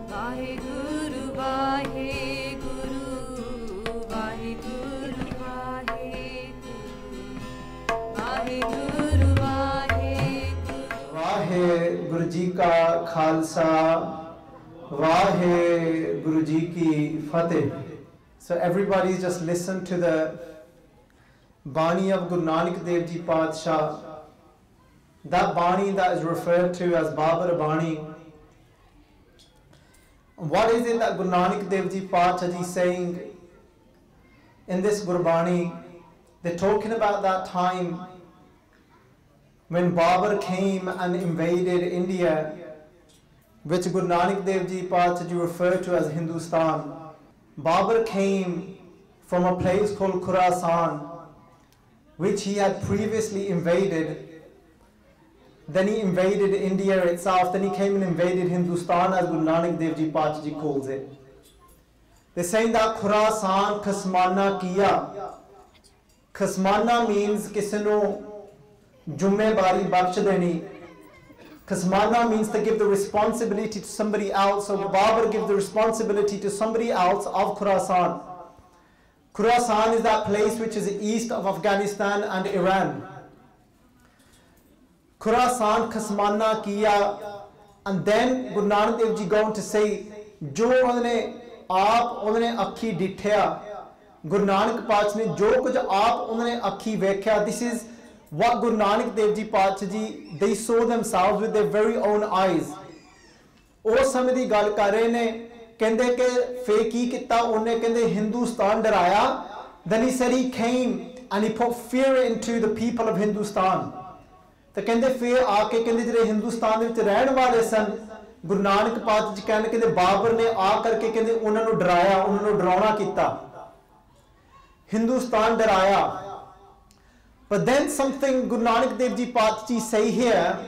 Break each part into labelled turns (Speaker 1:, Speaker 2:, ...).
Speaker 1: Vaheguru, Vaheguru, Vaheguru, Vaheguru, Vaheguru, Vaheguru.
Speaker 2: Waheguru ji का खालसा, वाहेगुरु जी की फतेह. So everybody just listen to the Bani of Guru Nanak Dev Ji Padshah. That Bani that is referred to as Babar Bani. What is it that Guru Nanak Dev Ji Padshah is saying in this Gurbani? They're talking about that time when Babar came and invaded India, which Guru Nanak Dev Ji Padshah referred to as Hindustan. Babar came from a place called Khurasan, which he had previously invaded. Then he invaded India itself. Then he came and invaded Hindustan, as Guru Nanak Dev Ji Padshah calls it. They're saying that Khurasan khasmana kiya. Khasmana means kisi nu jummebari bakhsh deni. Khasmana means to give the responsibility to somebody else. So Babar gave the responsibility to somebody else of Khurasan. Khurasan is that place which is east of Afghanistan and Iran. Khurasan khasmana kiya. And then Guru Nanak Dev Ji go on to say, Jo unhone aap unhone akhi dithya. Guru Nanak Padshah ne jo kuch aap unhone akhi vekhya. This is what Guru Nanak Dev Ji Padshah Ji, they saw themselves with their very own eyes. Us समय दी गल कर रहे ने, कहंदे के फे की किता उन्हें कहंदे Hindustan डराया. Then he said he came and he put fear into the people of Hindustan. तो कहंदे फे आके कहंदे जिहड़े Hindustan दे विच रहण वाले सन, Guru Nanak Padshah जी कहने कहंदे बाबर ने आ करके कहंदे उन्हां नूं डराया, उन्हां नूं डरावना कीता. Hindustan डराया. But then something Guru Nanak Dev Ji Padshah Ji say here,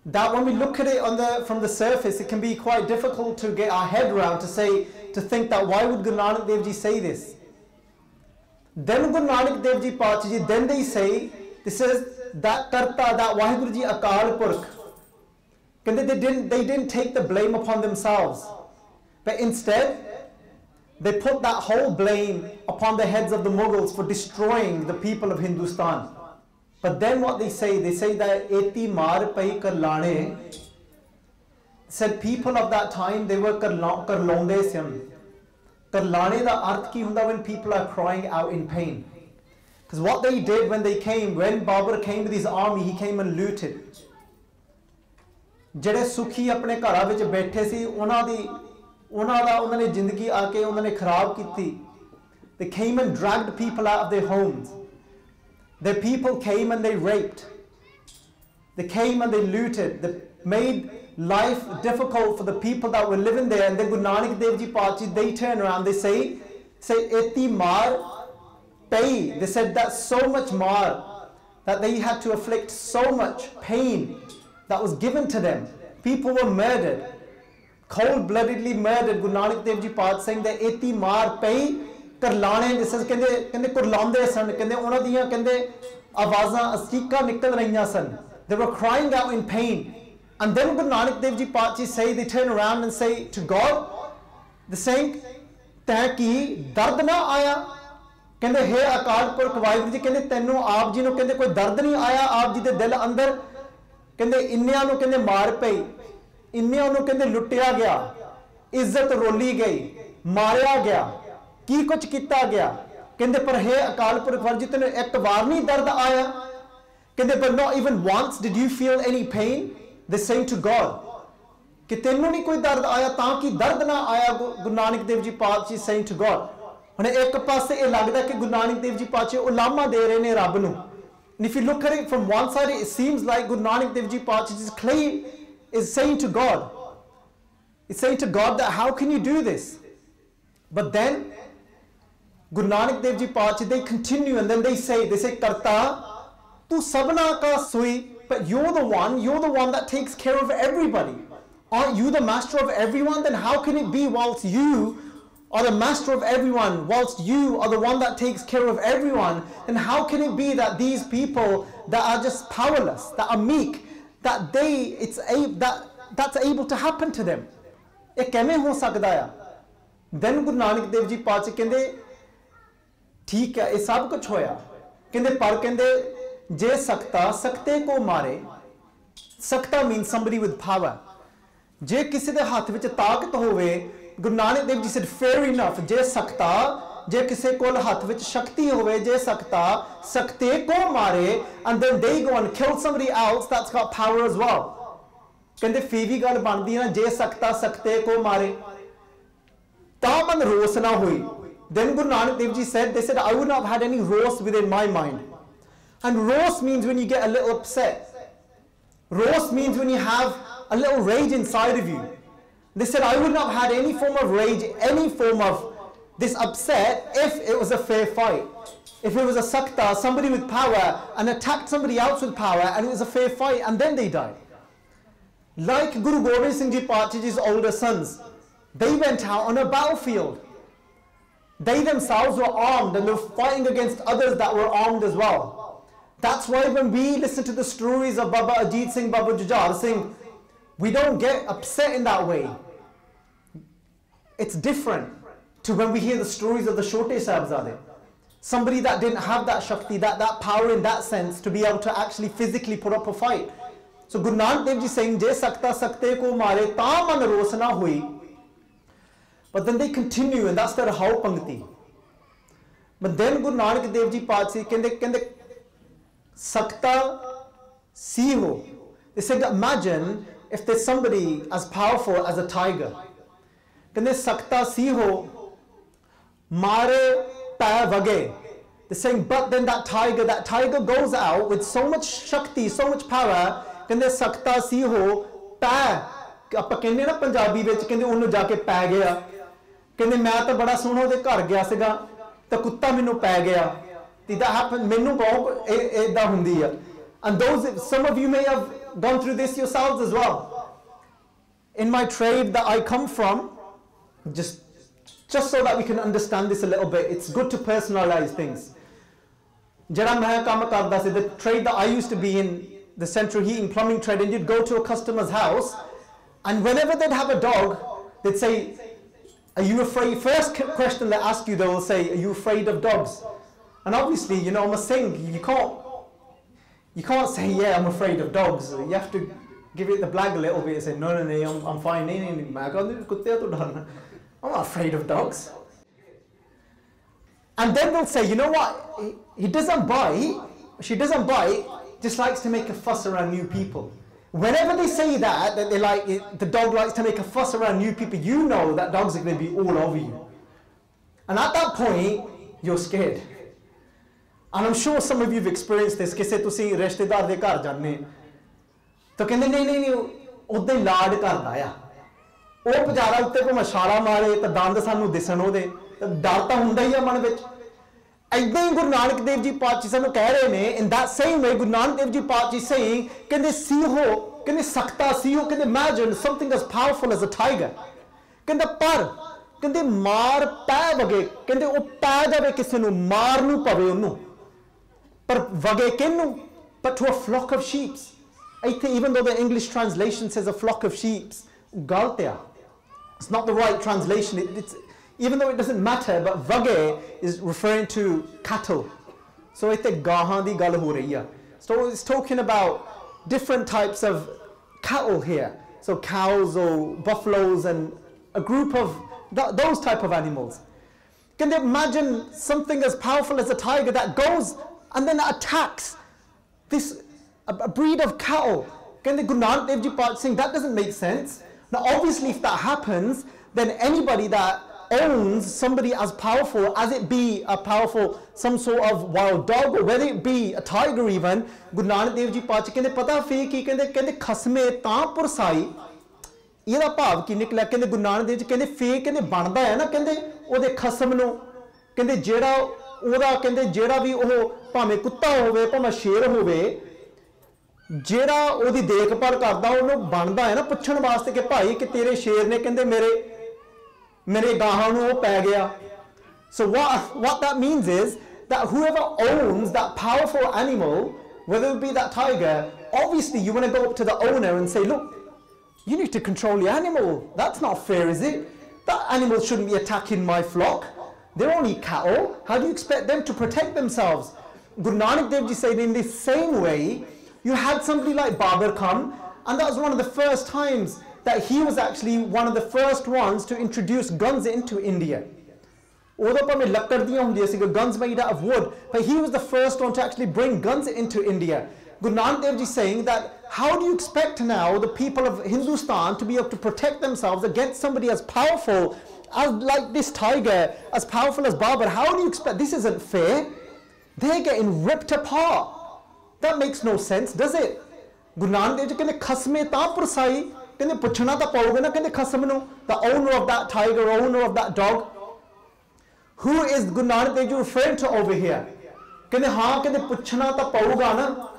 Speaker 2: that when we look at it from the surface, it can be quite difficult to get our head around, to think that why would Guru Nanak Dev Ji say this? Then Guru Nanak Dev Ji Padshah Ji, then they say, this is that Karta, that Vaheguru Ji Akal Purkh. They didn't take the blame upon themselves, but instead, they put that whole blame upon the heads of the Mughals for destroying the people of Hindustan. But then what they say that eti maar pai karlane, said people of that time, they were karlaunde syan. Karlane da arth ki hunda when people are crying out in pain. Because what they did when Babar came with his army, he came and looted. Jede Sikhi apne ghara vich baithe si, उन्होंने जिंदगी आके उन्होंने खराब की थी. They came and dragged people out of their homes. Their people came and they raped. They came and they looted. They made life difficult for the people that were living there. And then Guru Nanak Dev Ji Padshah, they turn around, they say eti maar pay. They said that's so much maar, that they had to afflict so much pain that was given to them. People were murdered. Cold-bloodedly murdered. Guru Nanak Dev Ji Padshah saying that eti maar pay karlane. This is कहंदे kurlaunde san. कहंदे उन्हां दियां कहंदे आवाज़ां असीका निकल रहियां सन. They were crying out in pain. And then Guru Nanak Dev Ji Padshah say, they turn around and say to God, the saying, तैं की दर्द ना आया. कहंदे हे अकाल पुरख वाहिगुरू जी, कहंदे तैनू आप जी नूं कहंदे कोई दर्द नहीं आया आप जी दे दिल अंदर. कहंदे इन्नियां नूं कहंदे मार पई, इन्नियां नूं कहंदे लुटिया गया, इज्जत रोली गई, मारिया गया, की कुछ किया गया. कहंदे पर हे अकाल पुरख वाहिगुरू जी, तैनू एक बार नहीं दर्द आया. कहंदे but not even once did you feel any pain. They saying to God कि तैनू नहीं कोई दर्द आया, तां कि दर्द ना आया. गुरु नानक देव जी पातशाह saying to God. हुण एक पासे ये लगदा कि गुरु नानक देव जी पातशाह उलामा दे रहे ने रब नूं. And if you look at it from one side, it seems like Guru Nanak Dev Ji Padshah is saying to God, it's saying to God that how can you do this? But then Guru Nanak Dev Ji Padshah, they continue and then they say Karta, tu sabna ka sui, but you're the one that takes care of everybody. Aren't you the master of everyone? Then how can it be whilst you are the master of everyone, whilst you are the one that takes care of everyone, then how can it be that these people that are just powerless, that are meek, that that's able to happen to them? ये किवें हो सकदा आ? then Guru Nanak Dev ji पातशाह कहंदे ठीक है ये सब कुछ होया, कहंदे पर कहंदे जे सकता सकते को मारे, सकता means somebody with power, जे किसी दे हाथ विच ताकत होवे, Guru Nanak Dev ji said fair enough, जे सकता जे किसी कोल हाथ विच शक्ति होवे, जे सकता सकते को मारे, and then they go and kill somebody else that's got power as well. कहंदे फिर भी गल बनदी है ना, जे सकता सकते को मारे तां मन रोस ना होई. Then Guru Nanak Dev Ji said, they said, I would not have had any roast within my mind. And roast means when you get a little upset. Roast means when you have a little rage inside of you. They said, I would not have had any form of rage, any form of this upset if it was a fair fight. If it was a sakta, somebody with power, and attacked somebody else with power, and it was a fair fight, and then they died. Like Guru Gobind Singh Ji Paatshah's older sons, they went out on a battlefield. They themselves were armed and they were fighting against others that were armed as well. That's why when we listen to the stories of Baba Ajit Singh, Baba Jujhar Singh, we don't get upset in that way. It's different to when we hear the stories of the Shote Sahibzade. Somebody that didn't have that Shakti, that power in that sense to be able to actually physically put up a fight. So Guru Nanak Dev Ji saying, Je sakta sakte ko mare ta man ros na hui. But then they continue, and that's their how pangti. But then Guru Nanak Dev Ji Paatshah kende sakta si ho. They said, imagine if there's somebody as powerful as a tiger. Kende sakta si ho, mare pa vage. They're saying, but then that tiger goes out with so much shakti, so much power. Kende sakta si ho, pa. ਆਪਾਂ ਕਹਿੰਦੇ ਨਾ ਪੰਜਾਬੀ ਵਿੱਚ ਕਹਿੰਦੇ ਉਹਨੂੰ ਜਾ ਕੇ ਪੈ ਗਿਆ, ਕਹਿੰਦੇ ਮੈਂ ਤਾਂ ਬੜਾ ਸੋਹਣਾ ਉਹਦੇ ਘਰ ਗਿਆ ਸੀਗਾ ਤਾਂ ਕੁੱਤਾ ਮੈਨੂੰ ਪੈ ਗਿਆ, ਤੇ that happened, ਮੈਨੂੰ ਬਹੁਤ ਇਦਾਂ ਹੁੰਦੀ ਆ. And those, some of you may have gone through this yourselves as well. In my trade that I come from, just so that we can understand this a little bit, it's good to personalize things. ਜਿਹੜਾ ਮੈਂ ਕੰਮ ਕਰਦਾ ਸੀ, the trade that I used to be in, the central heating plumbing trade, and you'd go to a customer's house, and whenever they'd have a dog, they'd say, are you afraid? First question they ask you, they will say, are you afraid of dogs? And obviously, you know, I'm a Singh, you can't say, yeah, I'm afraid of dogs. You have to give it the blag a little bit and say, no, I'm fine. I'm not afraid of dogs. And then they'll say, you know what, he doesn't bite, she doesn't bite, just likes to make a fuss around new people. Whenever they say that they like the dog likes to make a fuss around new people, you know that dogs are going to be all over you. And at that point, you're scared. And I'm sure some of you have experienced this. Kise tusi rishtedar de ghar janne to kende nahi odda hi laad karda a, ਉਹ ਪਜਾਰਾ ਉੱਤੇ ਕੋ ਮਸ਼ਾਲਾ ਮਾਰੇ ਤਾਂ ਦੰਦ ਸਾਨੂੰ ਦਿਸਣ ਉਹਦੇ, ਡਰ ਤਾਂ ਹੁੰਦਾ ਹੀ ਆ ਮਨ ਵਿੱਚ. ਏਦਾਂ ਹੀ ਗੁਰੂ ਨਾਨਕ ਦੇਵ ਜੀ ਪਾਤਸ਼ਾਹ ਸਾਨੂੰ ਕਹਿ ਰਹੇ ਨੇ, in that same way Guru Nanak Dev ji ਪਾਤਸ਼ਾਹ saying, ਕਹਿੰਦੇ ਸੀ ਹੋ, ਕਹਿੰਦੇ ਸਖਤਾ ਸੀ ਹੋ, ਕਹਿੰਦੇ imagine something as powerful as a tiger, ਕਹਿੰਦੇ ਪਰ ਕਹਿੰਦੇ ਮਾਰ ਪੈ ਵਗੇ, ਕਹਿੰਦੇ ਉਹ ਪੈ ਜਾਵੇ ਕਿਸੇ ਨੂੰ, ਮਾਰ ਨੂੰ ਪਵੇ ਉਹਨੂੰ, ਪਰ ਵਗੇ ਕਿਹਨੂੰ? But to a flock of sheep. Even though the English translation says a flock of sheep, ਗਲਤ ਆ. It's not the right translation. Even though it doesn't matter, but vage is referring to cattle. So it's gahan di gal ho rahi hai. So it's talking about different types of cattle here. So cows or buffaloes and a group of those type of animals. Can they imagine something as powerful as a tiger that goes and then attacks this a breed of cattle? Can the Guru Nanak Dev Ji Paatshah saying that doesn't make sense? Now obviously if that happens, then anybody that owns somebody as powerful as it be a powerful some sort of wild dog or whether it be a tiger even, Guru Nanak Dev Ji Paatshah ਕਹਿੰਦੇ ਪਤਾ ਫੇ ਕੀ ਕਹਿੰਦੇ ਖਸਮੇ ਤਾਂ ਪੁਰਸਾਈ, ਇਹਦਾ ਭਾਵ ਕੀ ਨਿਕਲਿਆ? ਕਹਿੰਦੇ ਗੁਰੂ ਨਾਨਕ ਦੇਵ ਜੀ ਕਹਿੰਦੇ ਫੇ ਕਹਿੰਦੇ ਬਣਦਾ ਹੈ ਨਾ, ਕਹਿੰਦੇ ਉਹਦੇ ਖਸਮ ਨੂੰ, ਕਹਿੰਦੇ ਜਿਹੜਾ ਉਹਦਾ ਕਹਿੰਦੇ ਜਿਹੜਾ ਵੀ ਉਹ ਭਾਵੇਂ ਕੁੱਤਾ ਹੋਵੇ ਭਾਵੇਂ ਸ਼ੇਰ ਹੋਵੇ, ਜਿਹੜਾ ਉਹਦੀ ਦੇਖਭਾਲ ਕਰਦਾ ਉਹਨੂੰ ਬਣਦਾ ਹੈ ਨਾ ਪੁੱਛਣ ਵਾਸਤੇ ਕਿ ਭਾਈ ਕਿ ਤੇਰੇ ਸ਼ੇਰ ਨੇ ਕਹਿੰਦੇ ਮੇਰੇ ਗਾਹਾਂ ਨੂੰ ਉਹ ਪੈ ਗਿਆ. So what that means is that whoever owns that powerful animal, whether it be that tiger, obviously you want to go up to the owner and say, look, You need to control the animal. That's not fair, is it? That animal shouldn't be attacking my flock. They're only cattle. How do you expect them to protect themselves? Guru Nanak Dev Ji said in the same way, you had somebody like Babur come, and that was one of the first times that he was actually one of the first ones to introduce guns into India. Guns made out of wood, but he was the first one to actually bring guns into India. Guru Nanak Dev Ji saying that, how do you expect now the people of Hindustan to be able to protect themselves against somebody as powerful as like this tiger, as powerful as Babur? How do you expect? This isn't fair. They're getting ripped apart. That makes no sense, does it? Guru Nanak Dev Ji कहने खसमे ता पुरसाई कहने पुछना ता पाओगे ना कहने खसम नु, the owner of that tiger, owner of that dog. Who is Guru Nanak Dev Ji referring to over here? कहने हाँ कहने पुछना ता पाओगा ना.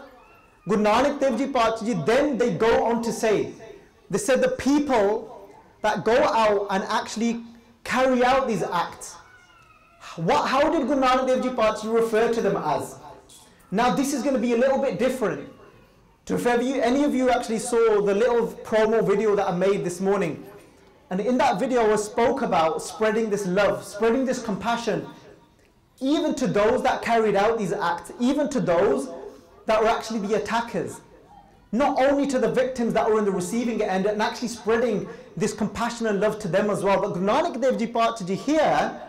Speaker 2: Guru Nanak Dev Ji Pacha Ji, then they go on to say, they said the people that go out and actually carry out these acts, how did Guru Nanak Dev Ji Pacha Ji refer to them as? Now this is going to be a little bit different. To if any of you actually saw the little promo video that I made this morning, and in that video I spoke about spreading this love, spreading this compassion, even to those that carried out these acts, even to those that were actually the attackers, not only to the victims that were in the receiving end, and actually spreading this compassion and love to them as well. But Guru Nanak Dev Ji Pacha Ji here,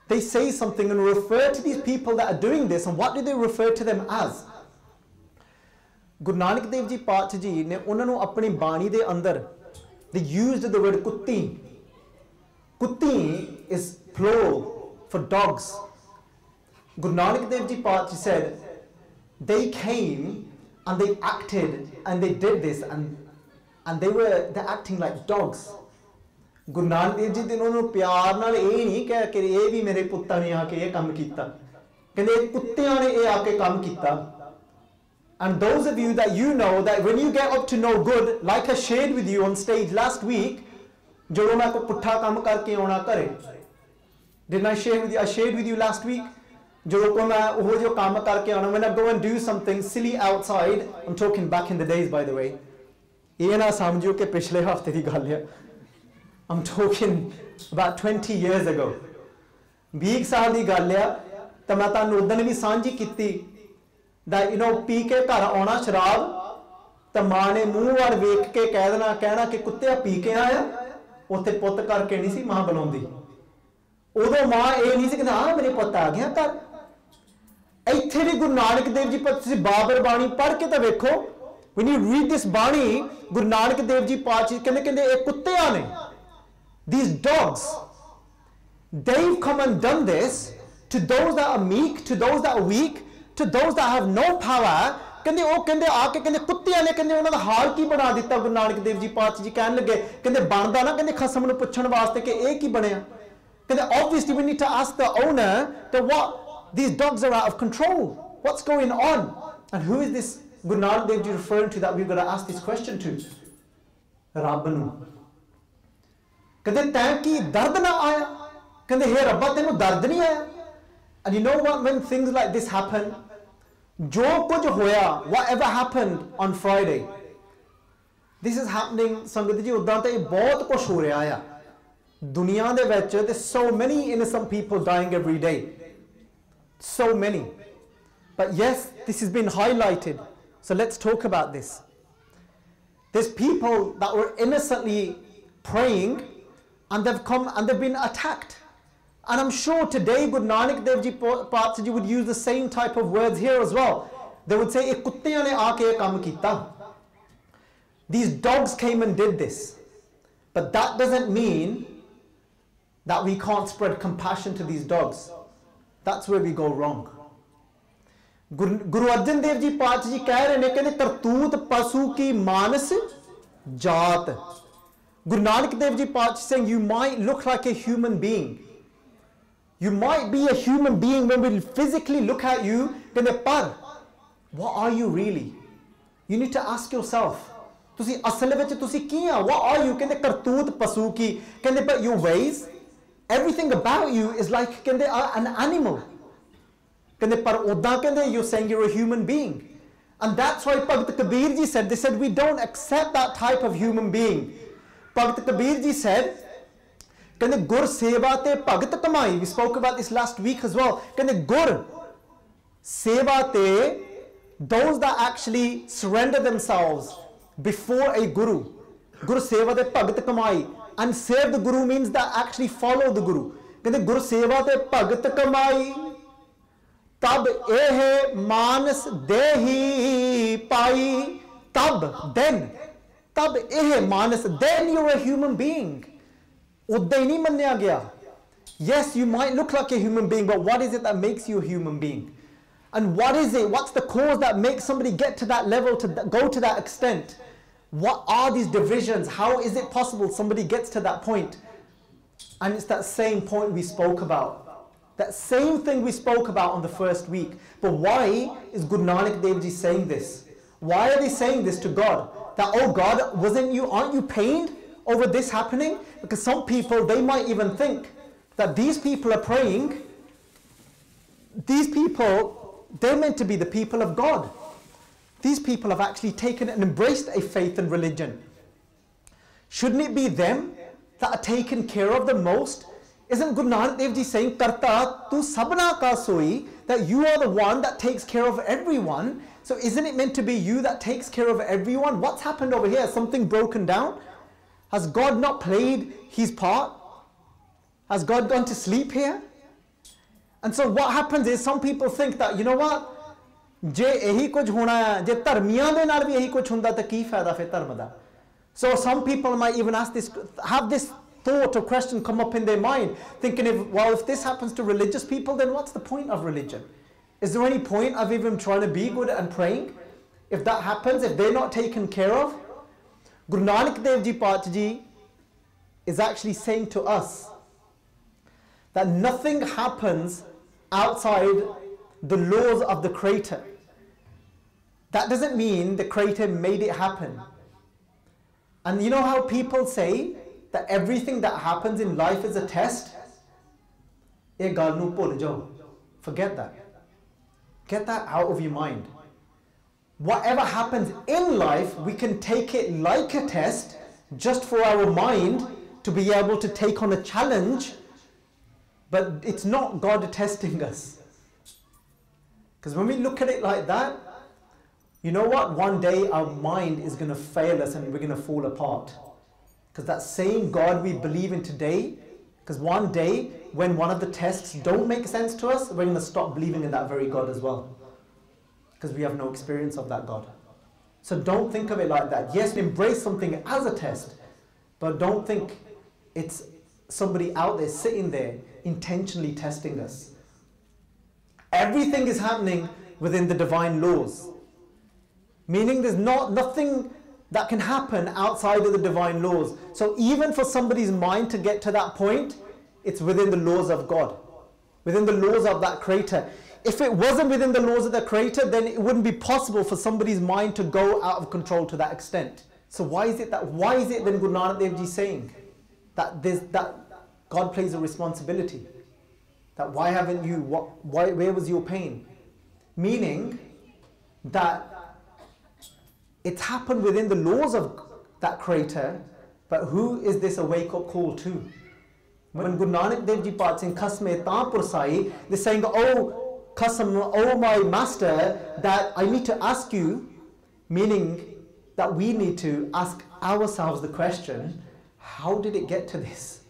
Speaker 2: they say something and refer to these people that are doing this, and what do they refer to them as? Guru Nanak Dev Ji Pacha Ji ne ਉਹਨਾਂ ਨੂੰ ਆਪਣੀ ਬਾਣੀ ਦੇ ਅੰਦਰ, they used the word ਕੁੱਤੀ. Kutti is plural for dogs. Guru Nanak Dev Ji Pacha Ji said, they came and they acted and they did this, and they're acting like dogs. Guru Nanak Dev Ji ने उन्होंने प्यार नाल ये नहीं कह के ये भी मेरे पुत्ता ने आके ये काम किया, कहते कुत्तियां ने ये आके काम किया. And those of you that you know that when you get up to no good, like I shared with you on stage last week, जो मैं को पुट्ठा काम करके आना करे. Didn't I share with you? I shared with you last week. जो को मैं वो जो काम करके आना, when I go and do something silly outside, I'm talking back in the days by the way. ये ना समझो कि पिछले हफ्ते की गल है. I'm talking about 20 years ago. 20 साल की गल है. तो मैं तानू उदन भी सांझी कीती that पी के घर आना शराब, तो मां ने मुंह वाल वेख के कहना कि कुत्ते पी के आया, उत्थे पुत्त करके नहीं सी मां बुलाउंदी. उदों मां ये नहीं सी कहंदी हाँ मेरे पुत्त आ गया घर. ਇੱਥੇ भी गुरु नानक देव जी तुसीं बाबर बाणी पढ़ के तो वेखो, when you read this बाणी, गुरु नानक देव जी पाच कहंदे ये कुत्तियां ने, these dogs, they've come and done this to those that are meek, to those that are weak, to those that have no power. कहंदे ओ कहंदे आके कहंदे कुत्तियां ने कहंदे उन्हां दा हाल की बना दिता. गुरु नानक देव जी पाच जी कहन लगे कहंदे बनदा ना कहंदे खसम नूं पुछण वास्ते कि ਇਹ ਕੀ ਬਣਿਆ. कहंदे obviously we need to ask the owner that what these dogs are out of control. What's going on? And who is this Guru Nanak Dev Ji referring to that we've got to ask this question to? Rabb nu. कहंदे तैं की दर्द ना आया. कहंदे हे रब्बा तैनू दर्द नहीं आया. And you know what, when things like this happen, जो कुछ होया, whatever happened on Friday, this is happening संगत जी उदां ते बहुत कुछ हो रहा है दुनिया दे विच. There's so many innocent people dying every day, so many. But yes, this has been highlighted, so let's talk about this. There's people that were innocently praying and they've come and they've been attacked. And I'm sure today Guru Nanak Dev Ji Pacha Ji would use the same type of words here as well. They would say, "Ek kuttiyan ne aake ye kaam kita." These dogs came and did this. But that doesn't mean that we can't spread compassion to these dogs. That's where we go wrong. Guru Arjan Dev Ji Pacha Ji keh rahe ne कहने करतूत पशु की मानस जात. Guru Nanak Dev Ji Pacha saying you might look like a human being. You might be a human being when we physically look at you, par what are you really? You need to ask yourself. Tusi asal vich tusi ki ha? What are you? Kende kartoot pasu ki. Kende but your ways, everything about you is like kende an animal. Kende par oda kende you're saying you're a human being. And that's why Bhagat Kabir ji said, they said, we don't accept that type of human being. Bhagat Kabir ji said, Kende gur seva te bhagat kamai. We spoke about this last week as well. Kende gur seva te, those that actually surrender themselves before a guru. Gur seva te bhagat kamai. And serve the guru means that actually follow the guru. Kende gur seva te bhagat kamai. Tab ehe manas dehi pai. Tab, then. Tab ehe manas, then you're a human being. Udda nahi mannaya gaya. Yes, you might look like a human being, but what is it that makes you a human being? And what is it? What's the cause that makes somebody get to that level, to go to that extent? What are these divisions? How is it possible somebody gets to that point? And it's that same point we spoke about. That same thing we spoke about on the first week. But why is Guru Nanak Dev Ji saying this? Why are they saying this to God? That, oh God, aren't you pained over this happening? Because some people, they might even think that these people are praying. These people, they're meant to be the people of God. These people have actually taken and embraced a faith and religion. Shouldn't it be them that are taken care of the most? Isn't Guru Nanak Dev Ji saying, Karta tu sabna ka soi, that you are the one that takes care of everyone? So isn't it meant to be you that takes care of everyone? What's happened over here? Something broken down? Has God not played his part? Has God gone to sleep here? And so what happens is some people think that, you know what? Je ehi kuch hona hai, je dharmiyan de naal bhi ehi kuch hunda ta ki fayda fir dharm da? So some people might even ask this, have this thought or question come up in their mind, thinking, if this happens to religious people, then what's the point of religion? Is there any point of even trying to be good and praying? If that happens, if they're not taken care of? Guru Nanak Dev Ji Paat Ji is actually saying to us that nothing happens outside the laws of the Creator. That doesn't mean the Creator made it happen. And you know how people say that everything that happens in life is a test? Eh gal nu bhul jao. Forget that. Get that out of your mind. Whatever happens in life, we can take it like a test just for our mind to be able to take on a challenge, but it's not God testing us. Because when we look at it like that, you know what? One day our mind is going to fail us and we're going to fall apart. Because that same God we believe in today, because one day when one of the tests don't make sense to us, we're going to stop believing in that very God as well. Because we have no experience of that God. So don't think of it like that. Yes, embrace something as a test, but don't think it's somebody out there sitting there intentionally testing us. Everything is happening within the divine laws. Meaning there's nothing that can happen outside of the divine laws. So even for somebody's mind to get to that point, it's within the laws of God, within the laws of that Creator. If it wasn't within the laws of the Creator, then it wouldn't be possible for somebody's mind to go out of control to that extent. So why is it then Guru Nanak Dev Ji saying that God plays a responsibility? That why haven't you, where was your pain? Meaning that it's happened within the laws of that Creator, but who is this a wake-up call to? When Guru Nanak Dev Ji Paat Singh Khasme Ta Pursai, they're saying, oh Qasam, oh my master, that I need to ask you, meaning that we need to ask ourselves the question, how did it get to this?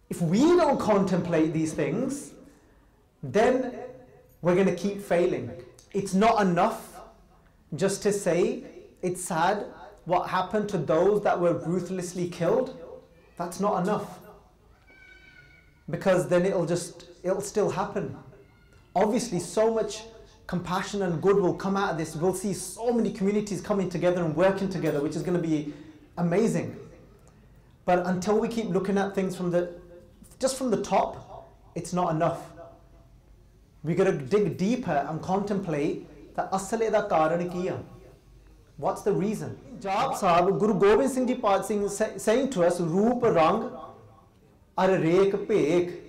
Speaker 2: If we don't contemplate these things, then we're going to keep failing. It's not enough just to say it's sad what happened to those that were ruthlessly killed. That's not enough. Because then it'll still happen. Obviously, so much compassion and good will come out of this. We'll see so many communities coming together and working together, which is going to be amazing. But until we keep looking at things just from the top, it's not enough. We've got to dig deeper and contemplate that asale da karan kiya. What's the reason? Jab Sahib, Guru Gobind Singh Ji Paat Singh saying to us, Roop Rang Ar Rek Pek.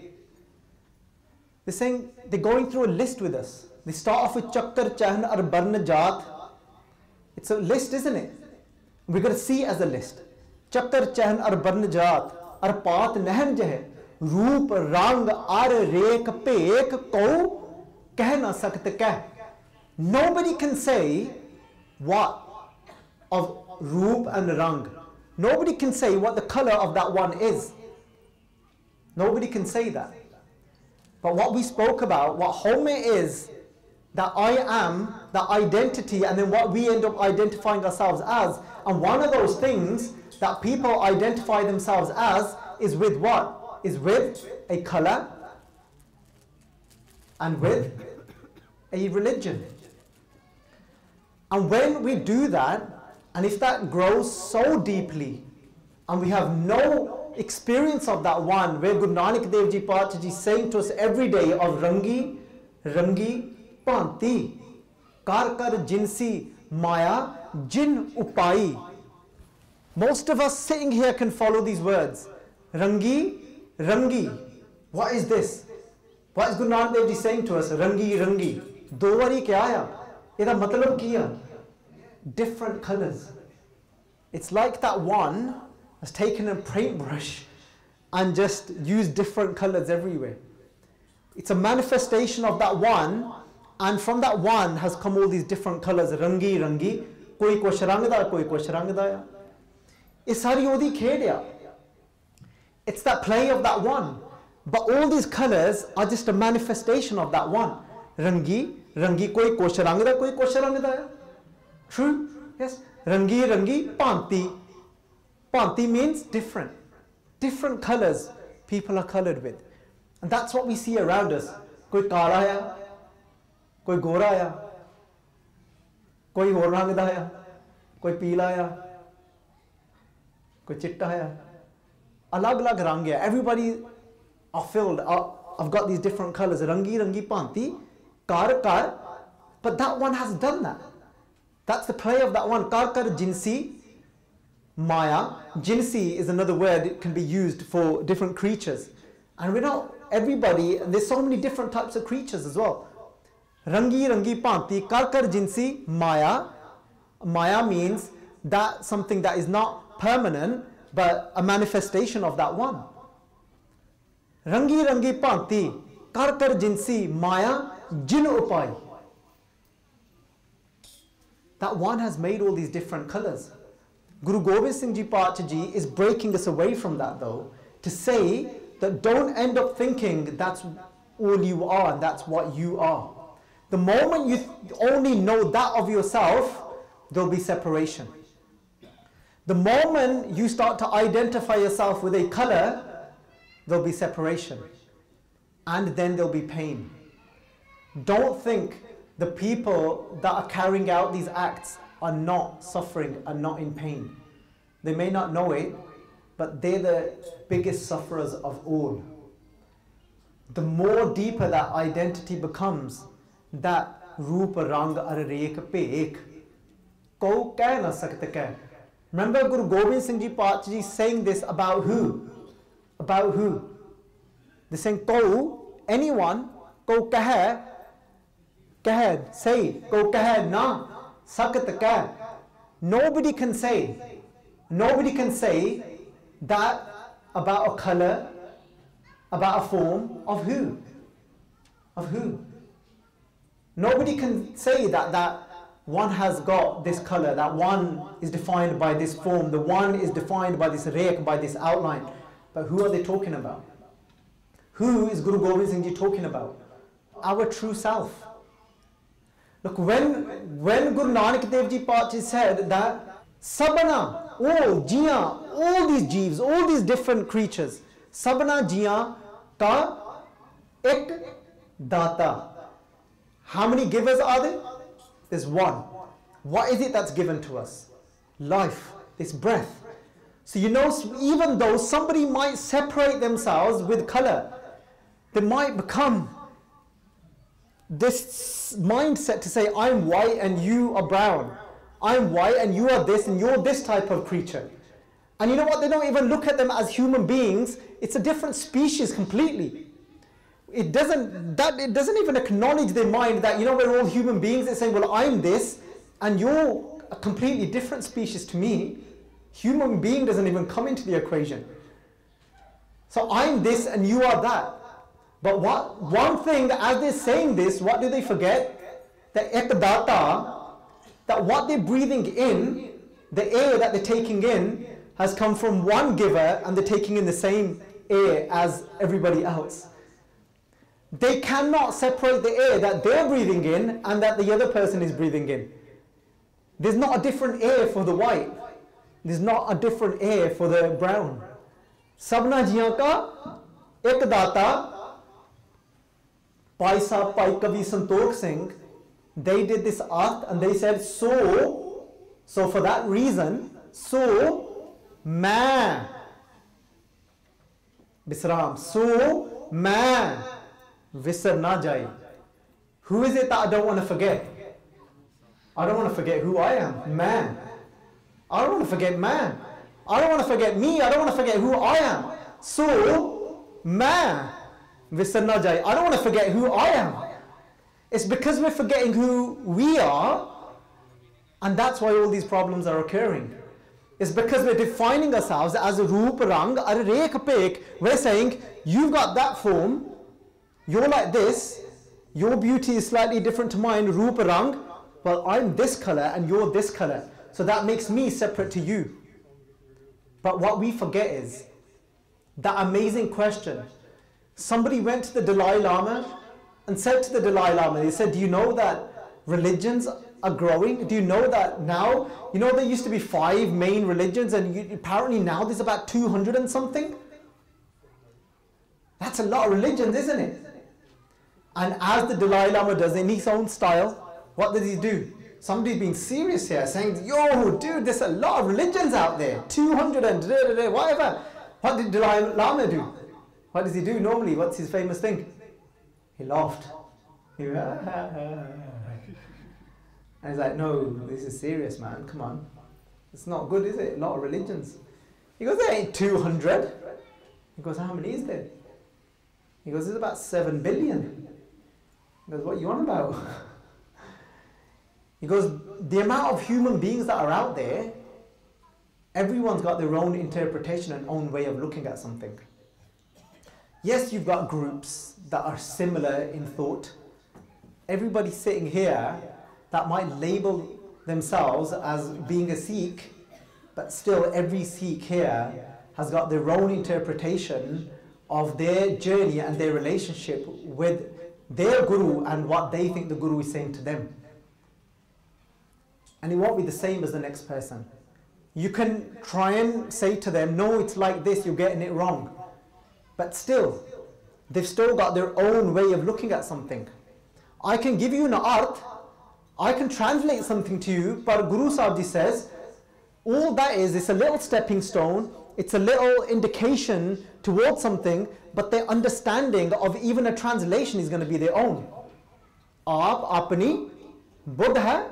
Speaker 2: They're saying, they're going through a list with us. They start off with Chakkar, Chahn, or Barn Jat. It's a list, isn't it? We're going to see it as a list. Chakkar, Chahn, or Barn Jat, or Paat Nahan Jeh, Roop, Rang, Ar, Rek, Pek, Ko, Keh na Sakte Keh. Nobody can say what of Roop and Rang. Nobody can say what the color of that one is. Nobody can say that. But what we spoke about, what Home is, that I am, that identity, and then what we end up identifying ourselves as. And one of those things that people identify themselves as is with what? Is with a color and with a religion. And when we do that, and if that grows so deeply, and we have no experience of that one, where Guru Nanak Dev Ji Pacha Ji is saying to us every day of Rangi, Rangi, Panti, Kar Kar Jinsi, Maya, Jin Upai. Most of us sitting here can follow these words. Rangi, Rangi. What is this? What is Guru Nanak Dev Ji saying to us? Rangi, Rangi. Do vari kya aaya? Ida matlab kiya? Different colors. It's like that one has taken a paintbrush and just used different colors everywhere. It's a manifestation of that one, and from that one has come all these different colors. Rangi, Rangi. Koi kuch rang da, koi kuch rang da. It's sari odi khed ya. It's that play of that one. But all these colors are just a manifestation of that one. Rangi, Rangi, koi kuch rang da, koi kuch rang da. True? Yes. Rangi, Rangi, Panti. Panti means different. Different colors people are colored with. And that's what we see around us. Koi kala hai, koi gora hai, koi hor rang da hai, koi peela hai, koi chitta hai. Alag alag rang hai. Everybody are filled. I've got these different colors. Rangi, Rangi, Panti, Kar, Kar. But that one has done that. That's the play of that one. Kar Kar Jinsi, Maya. Jinsi is another word. It can be used for different creatures. And we know everybody, there's so many different types of creatures as well. Rangi, Rangi, Panti, Kar Kar Jinsi, Maya. Maya means that something that is not permanent, but a manifestation of that one. Rangi, Rangi, Panti, Kar Kar Jinsi, Maya, Jin Upai. That one has made all these different colors. Guru Gobind Singh Ji Pacha Ji is breaking us away from that though, to say that don't end up thinking that's all you are and that's what you are. The moment you only know that of yourself, there'll be separation. The moment you start to identify yourself with a color, there'll be separation. And then there'll be pain. Don't think the people that are carrying out these acts are not suffering, are not in pain. They may not know it, but they're the biggest sufferers of all. The more deeper that identity becomes, that roop rang ar rek pek, ko keh na sakte keh. Remember Guru Gobind Singh Ji Pacha Ji saying this about who? About who? They're saying ko, anyone, ko keh, keh, say, ko keh na sakte keh. Nobody can say that about a color, about a form of who? Of who? Nobody can say that one has got this color, that one is defined by this form, the one is defined by this rek, by this outline. But who are they talking about? Who is Guru Gobind Singh Ji talking about? Our true self. Look, when Guru Nanak Dev Ji Pacha said that Sabana, all Jiyan, all these jeeves, all these different creatures, Sabana Jiyan ka ek data. How many givers are there? There's one. What is it that's given to us? Life, this breath. So you know, even though somebody might separate themselves with color, they might become this mindset to say, I'm white and you are brown. I'm white and you are this and you're this type of creature. And you know what? They don't even look at them as human beings. It's a different species completely. it doesn't even acknowledge their mind that, you know, we're all human beings. It's saying, well, I'm this and you're a completely different species to me. Human being doesn't even come into the equation. So I'm this and you are that. But one thing, that as they're saying this, what do they forget? That ekdata, that what they're breathing in, the air that they're taking in, has come from one giver and they're taking in the same air as everybody else. They cannot separate the air that they're breathing in and that the other person is breathing in. There's not a different air for the white. There's not a different air for the brown. Sabna jiyan ka ek data. Bhai Sahib, Bhai Kavi Santokh Singh, they did this art and they said, so for that reason, so main Bisram, so main Visar na jai. Who is it that I don't want to forget? I don't want to forget who I am, man. I don't want to forget man. I don't want to forget me. I don't want to forget who I am. So, man, Visar na jai. I don't want to forget who I am. It's because we're forgetting who we are, and that's why all these problems are occurring. It's because we're defining ourselves as a roop, rang, ar rek pek. We're saying, you've got that form, you're like this, your beauty is slightly different to mine, roop, rang. Well, I'm this color and you're this color. So that makes me separate to you. But what we forget is that amazing question. Somebody went to the Dalai Lama and said to the Dalai Lama, they said, do you know that religions are growing? Do you know that now, you know there used to be 5 main religions and apparently now there's about 200 and something? That's a lot of religions, isn't it? And as the Dalai Lama does in his own style, what does he do? Somebody's being serious here, saying, yo, dude, there's a lot of religions out there, 200 and whatever. What did Dalai Lama do? What does he do normally? What's his famous thing? He laughed. And he's like, no, this is serious, man, come on. It's not good, is it? A lot of religions. He goes, there ain't 200. He goes, how many is there? He goes, there's about 7 billion. He goes, what are you on about? He goes, the amount of human beings that are out there, everyone's got their own interpretation and own way of looking at something. Yes, you've got groups that are similar in thought. Everybody sitting here that might label themselves as being a Sikh, but still every Sikh here has got their own interpretation of their journey and their relationship with their Guru and what they think the Guru is saying to them. And it won't be the same as the next person. You can try and say to them, no, it's like this, you're getting it wrong. But still, they've still got their own way of looking at something. I can give you an art, I can translate something to you, but Guru Sahib Ji says, all that is, it's a little stepping stone, it's a little indication towards something, but their understanding of even a translation is going to be their own. Aap apni buddh hai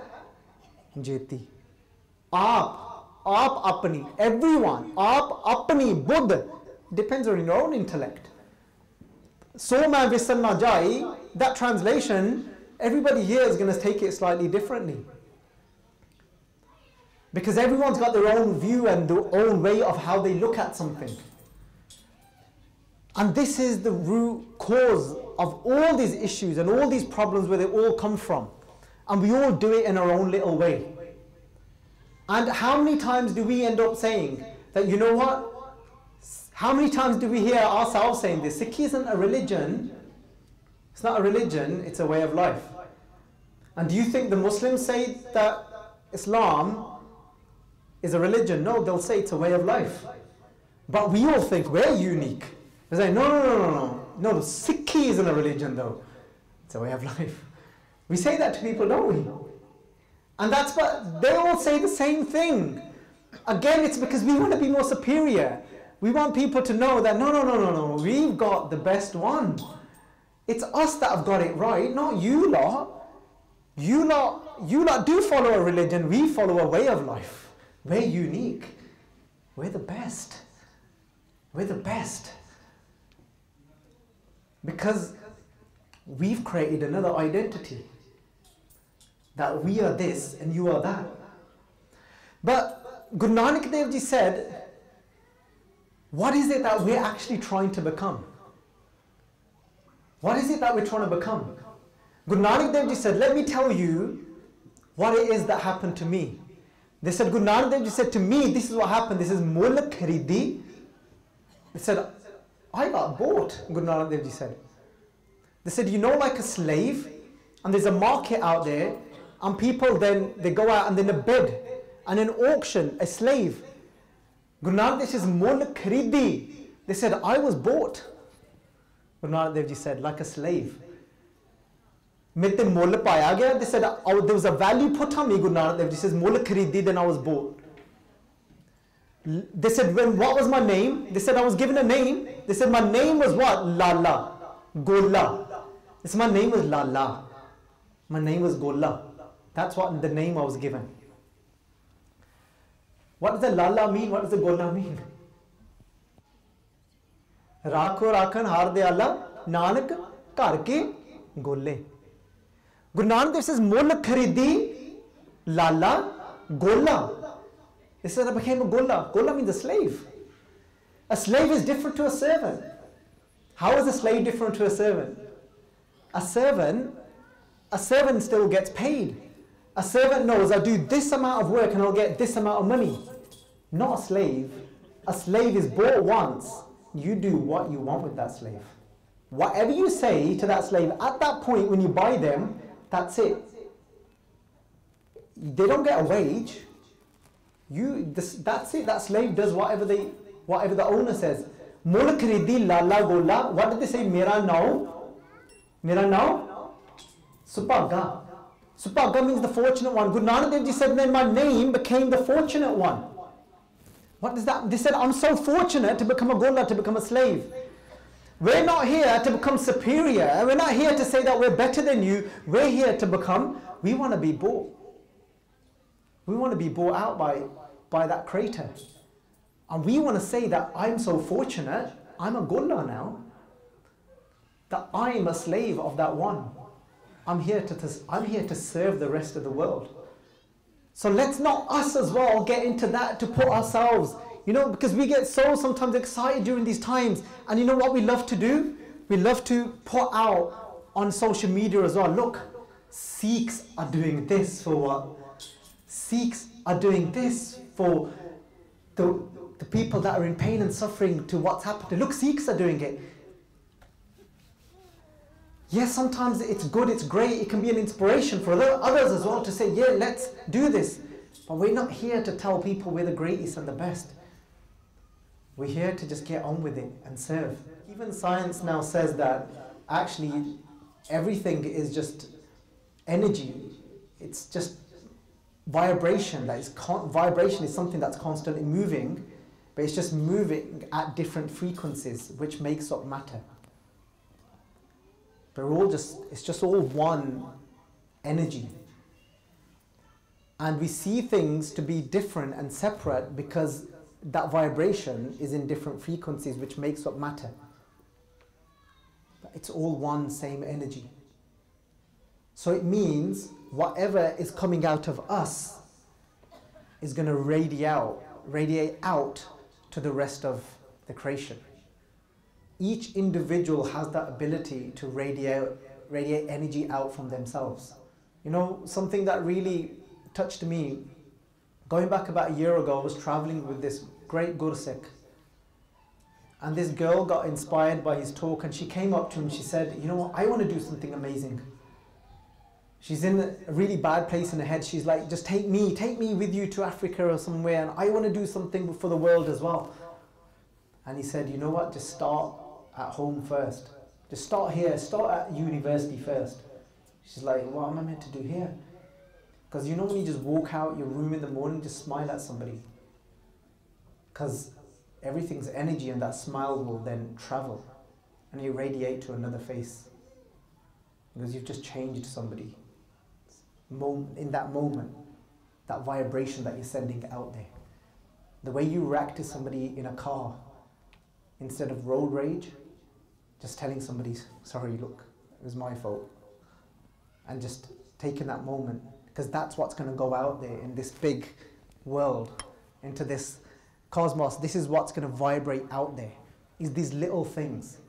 Speaker 2: jeti. Aap apni, everyone, aap apni buddh, depends on your own intellect. So main visar na jai, that translation, everybody here is going to take it slightly differently. Because everyone's got their own view and their own way of how they look at something. And this is the root cause of all these issues and all these problems where they all come from. And we all do it in our own little way. And how many times do we end up saying that, you know what? How many times do we hear ourselves saying this? Sikhi isn't a religion. It's not a religion, it's a way of life. And do you think the Muslims say that Islam is a religion? No, they'll say it's a way of life. But we all think we're unique. They say, no, Sikhi isn't a religion though. It's a way of life. We say that to people, don't we? And that's what, they all say the same thing. Again, it's because we want to be more superior. We want people to know that, no, we've got the best one. It's us that have got it right, not you lot. You lot do follow a religion, we follow a way of life. We're unique. We're the best. We're the best. Because we've created another identity. That we are this and you are that. But Guru Nanak Dev Ji said, what is it that we're actually trying to become? What is it that we're trying to become? Guru Nanak Dev Ji said, let me tell you what it is that happened to me. They said, Guru Nanak Dev Ji said to me, this is what happened. This is Mul Kharidi. They said, I got bought, Guru Nanak Dev Ji said. They said, you know, like a slave, and there's a market out there, and people then, they go out and then a bid, and an auction, a slave. Guru Nanak Dev Ji says, Mul Kharidi. They said, I was bought. Guru Nanak Dev Ji said, like a slave. They said, oh, there was a value put on me, Guru Nanak Dev Ji says, Mul Kharidi, then I was bought. They said, what was my name? They said, I was given a name. They said, my name was what? Lala. Gola. They said, my name was Lala. My name was Gola. That's what the name I was given. What does the Lala mean? What does the Gola mean? Rakho rakhan har deala, Nanak kar ke gole. Guru Nanak Dev says, Mul Kharidi, Lala, Gola. They said, I became a Gola. Gola means a slave. A slave is different to a servant. How is a slave different to a servant? A servant still gets paid. A servant knows, I do this amount of work and I'll get this amount of money. Not a slave. A slave is bought once. You do what you want with that slave. Whatever you say to that slave, at that point when you buy them, that's it. They don't get a wage. That's it. That slave does whatever the owner says. Mul kharidi lala gola. What did they say? Mera now. Mera now. Supaga. Supaga means the fortunate one. Guru Nanak Dev Ji said, then my name became the fortunate one. What does that? They said, I'm so fortunate to become a gola, to become a slave. We're not here to become superior. We're not here to say that we're better than you. We're here to become, we want to be bought. We want to be bought out by that creator. And we want to say that I'm so fortunate, I'm a gola now, that I'm a slave of that one. I'm here to serve the rest of the world. So let's not us as well get into that to put ourselves, because we get so sometimes excited during these times. And you know what we love to do? We love to put out on social media as well. Look, Sikhs are doing this for what? Sikhs are doing this for the people that are in pain and suffering to what's happened. Look, Sikhs are doing it. Yes, sometimes it's good, it's great, it can be an inspiration for others as well to say, yeah, let's do this. But we're not here to tell people we're the greatest and the best. We're here to just get on with it and serve. Even science now says that actually everything is just energy. It's just vibration. Vibration is something that's constantly moving, but it's just moving at different frequencies, which makes up matter. But it's just all one energy. And we see things to be different and separate because that vibration is in different frequencies, which makes up matter. But it's all one same energy. So it means whatever is coming out of us is going to radiate out to the rest of the creation. Each individual has that ability to radiate energy out from themselves. Something that really touched me, going back about a year ago, I was traveling with this great Gursikh. And this girl got inspired by his talk and she came up to him and she said, you know what, I want to do something amazing. She's in a really bad place in her head. She's like, just take me with you to Africa or somewhere, and I want to do something for the world as well. And he said, you know what, just start at home first. Just start here, start at university first. She's like, what am I meant to do here? Because when you just walk out your room in the morning, just smile at somebody. Because everything's energy and that smile will then travel and you radiate to another face. Because you've just changed somebody. In that moment, that vibration that you're sending out there. The way you react to somebody in a car, instead of road rage, just telling somebody, sorry, look, it was my fault. And just taking that moment, because that's what's going to go out there in this big world, into this cosmos. This is what's going to vibrate out there, is these little things.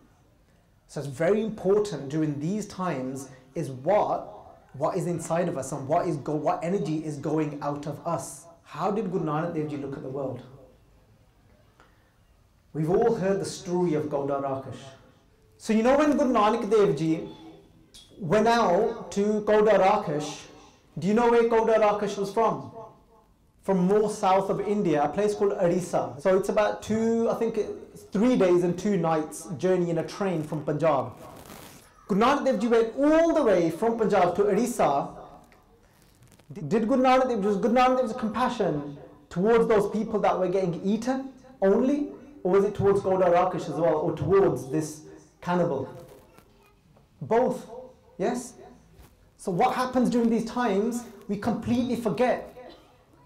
Speaker 2: So it's very important during these times is what is inside of us and what energy is going out of us. How did Guru Nanak Dev Ji look at the world? We've all heard the story of Gauda Rakesh. So you know when Guru Nanak Dev Ji went out to Gauda Rakesh, do you know where Gauda Rakesh was from? From more south of India, a place called Orissa. So it's about 3 days and 2 nights journey in a train from Punjab. Guru Nanak Dev Ji went all the way from Punjab to Orissa. Did Guru Nanak Dev Ji's compassion towards those people that were getting eaten only? Or was it towards Gauda Rakesh as well, or towards this cannibal? Both, yes? So what happens during these times, we completely forget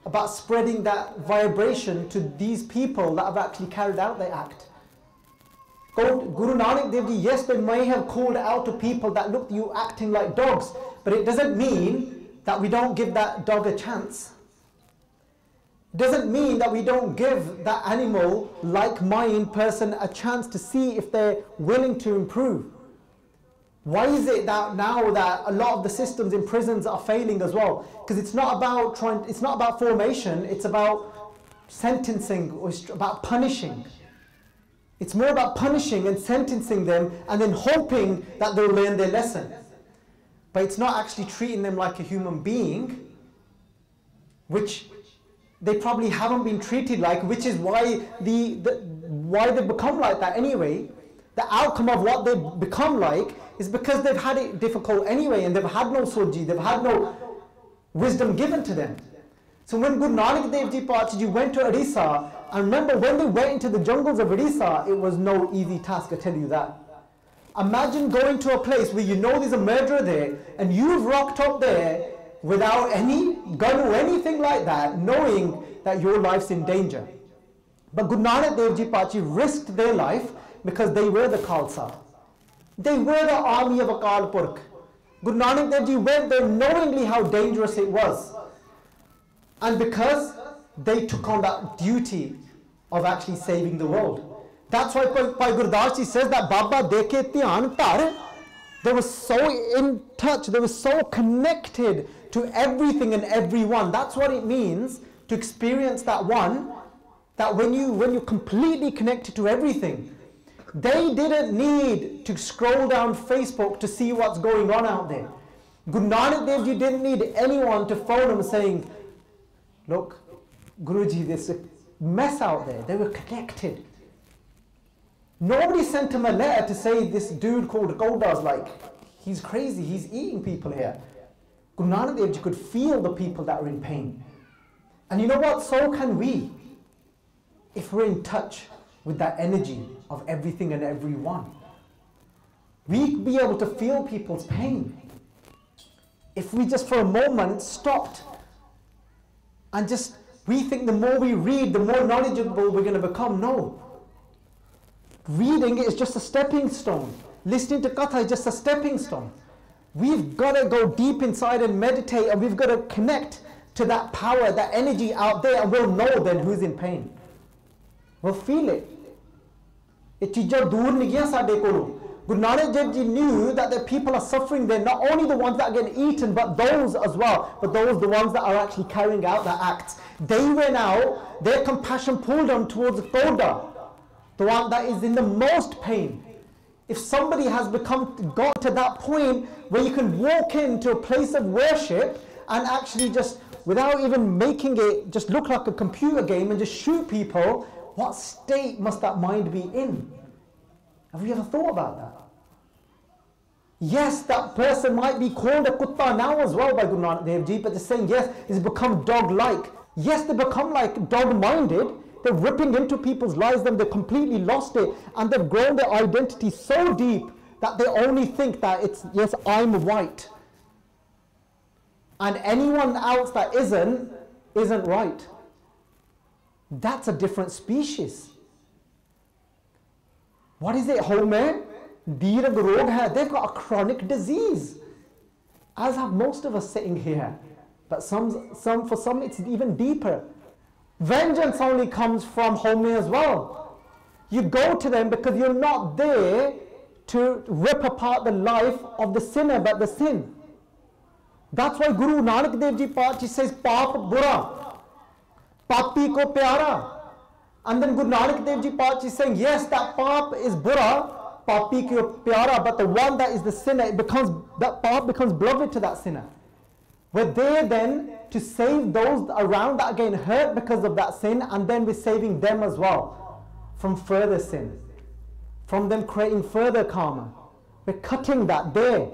Speaker 2: about spreading that vibration to these people that have actually carried out their act. Guru Nanak Dev Ji, yes, they may have called out to people that look you acting like dogs, but it doesn't mean that we don't give that dog a chance. It doesn't mean that we don't give that animal, like-minded person, a chance to see if they're willing to improve. Why is it that now that a lot of the systems in prisons are failing as well? Because it's not about formation, it's about sentencing, or it's about punishing. It's more about punishing and sentencing them and then hoping that they'll learn their lesson. But it's not actually treating them like a human being, which they probably haven't been treated like, which is why why they become like that anyway. The outcome of what they become like is because they've had it difficult anyway, and they've had no soji, they've had no wisdom given to them. So when Guru Nanak Dev Ji Pachaji went to Orissa, and remember when they went into the jungles of Orissa, it was no easy task, I tell you that. Imagine going to a place where you know there's a murderer there, and you've rocked up there without any gun or anything like that, knowing that your life's in danger. But Guru Nanak Dev Ji Pachaji risked their life because they were the Khalsa. They were the army of Akal Purkh. Guru Nanak Dev Ji went there knowingly how dangerous it was. And because they took on that duty of actually saving the world. That's why Bhai Gurdas Ji says that Baba Dekhe Dhyan Dhar, they were so in touch, they were so connected to everything and everyone. That's what it means to experience that one, that when you're completely connected to everything. They didn't need to scroll down Facebook to see what's going on out there. Guru Nanak Dev Ji didn't need anyone to phone him saying, look, Guruji, there's a mess out there. They were connected. Nobody sent him a letter to say this dude called Gauda's like, he's crazy, he's eating people here. Guru Nanak Dev Ji could feel the people that are in pain. And you know what? So can we. If we're in touch with that energy of everything and everyone. We'd be able to feel people's pain. If we just for a moment stopped and we think the more we read, the more knowledgeable we're going to become. No. Reading is just a stepping stone. Listening to Katha is just a stepping stone. We've got to go deep inside and meditate, and we've got to connect to that power, that energy out there, and we'll know then who's in pain. We'll feel it. Guru Nanak Dev Ji knew that the people are suffering there, not only the ones that are getting eaten, but those as well, but those the ones that are actually carrying out the acts. They went out, their compassion pulled them towards Gauda, the one that is in the most pain. If somebody has got to that point where you can walk into a place of worship and actually just, without even making it just look like a computer game and just shoot people, what state must that mind be in? Have you ever thought about that? Yes, that person might be called a kutta now as well by Guru Nanak Dev Ji, but they're saying, yes, it's become dog-like. Yes, they become like dog-minded. They're ripping into people's lives, and they've completely lost it, and they've grown their identity so deep that they only think that it's, yes, I'm white. And anyone else that isn't right. That's a different species. What is it, Homer? Dirag rog hai, they've got a chronic disease, as have most of us sitting here. But for some it's even deeper. Vengeance only comes from home as well. You go to them because you're not there to rip apart the life of the sinner, but the sin. That's why Guru Nanak Dev Ji Pachi says, Paap bura, papi ko pyara. And then Guru Nanak Dev Ji Pachi is saying, yes, that paap is bura, papi ko pyara, but the one that is the sinner, that paap becomes beloved to that sinner. We're there then to save those around that are getting hurt because of that sin, and then we're saving them as well from further sin, from them creating further karma. We're cutting that there.